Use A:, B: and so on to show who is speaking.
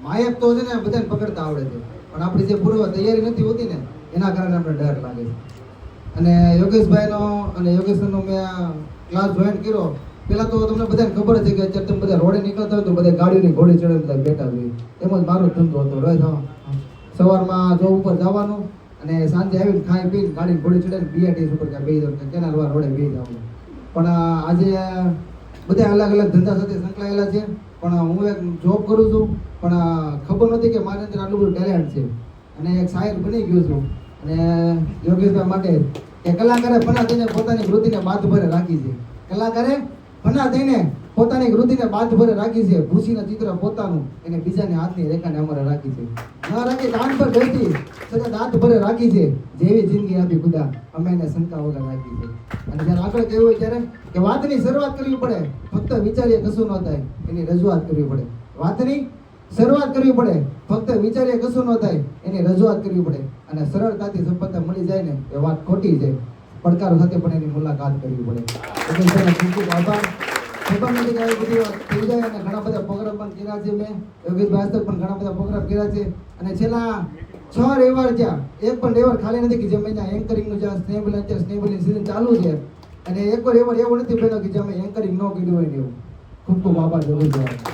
A: માયક તો છે ને બધાને પકડતા આવડે છે, પણ આપણી જે પૂર્વ તૈયારી નથી હોતી ને એના કારણે આપણે ડર લાગે છે. અને યોગેશભાઈનો અને યોગેશનો મેં ક્લાસ જોઈન કર્યો. પહેલાં તો તમને બધાને ખબર છે કે અત્યારે તમે બધા રોડે નીકળતા હોય તો બધા ગાડીની ઘોડી ચડે બધા બેઠા હોય. એમ જ મારો ધંધો હતો. રોજ સવારમાં જોબ ઉપર જવાનું અને સાંજે આવીને ખાઈ પીને ગાડી ઘોડી ચડે ને બીઆરટીએસ ઉપર ક્યાં બેસી જાવ, કેનાલ વાર રોડે બેસી જવાનું. પણ આજે બધા અલગ અલગ ધંધા સાથે સંકળાયેલા છે. પણ હું એક જોબ કરું છું, પણ ખબર નથી કે મારી અંદર આટલું બધું ટેલેન્ટ છે. અને એક શાયર બની ગયો છું. અને યોગેશભાઈ માટે કે કલાકારે ફના થઈને પોતાની વૃત્તિને બાદ ભરે રાખી છે. કલાકારે ફના થઈને પોતાની વૃત્તિને બાદ ભરે રાખી છે. ભૂસીના ચિત્ર પોતાનું એને બીજાની હાથની રેખાને અમારે રાખી છે. ન રાખી કાન પર બેઠી સદા દાંત ભરે રાખી છે. જેવી જિંદગી આપી ખુદા અમે એને શંકા વગર રાખી છે. અને જ્યારે આગળ કહેવું હોય ત્યારે કે વાતની શરૂઆત કરવી પડે, ફક્ત વિચારીએ કશું ન થાય એની રજૂઆત કરવી પડે. વાતની શરૂઆત કરવી પડે, ફક્ત વિચારીએ કશું ન થાય એની રજૂઆત કરવી પડે. અને સરળતાથી સફળતા મળી જાય ને એ વાત ખોટી જાય. પડકારો સાથે પણ એની મુલાકાત કરવી પડે. એટલે ખૂબ ખૂબ આભાર. ખબર નથી કે આવી બધી વાત થઈ જાય. અને ઘણા બધા પ્રોગ્રામ પણ કર્યા છે મેં. યોગેશભાઈ હસ્તક પણ ઘણા બધા પ્રોગ્રામ કર્યા છે. અને છેલ્લા 6 રવિવાર જ્યાં એક પણ રવિવાર ખાલી નથી કે જે મેં એન્કરિંગનું જ્યાં સ્નેહબલની સિઝન ચાલુ છે અને એક વાર રવિવાર એવો નથી બન્યો કે જ્યાં મેં એન્કરિંગ ન કર્યું હોય ને એવું. ખૂબ ખૂબ આભાર યોગેશભાઈ.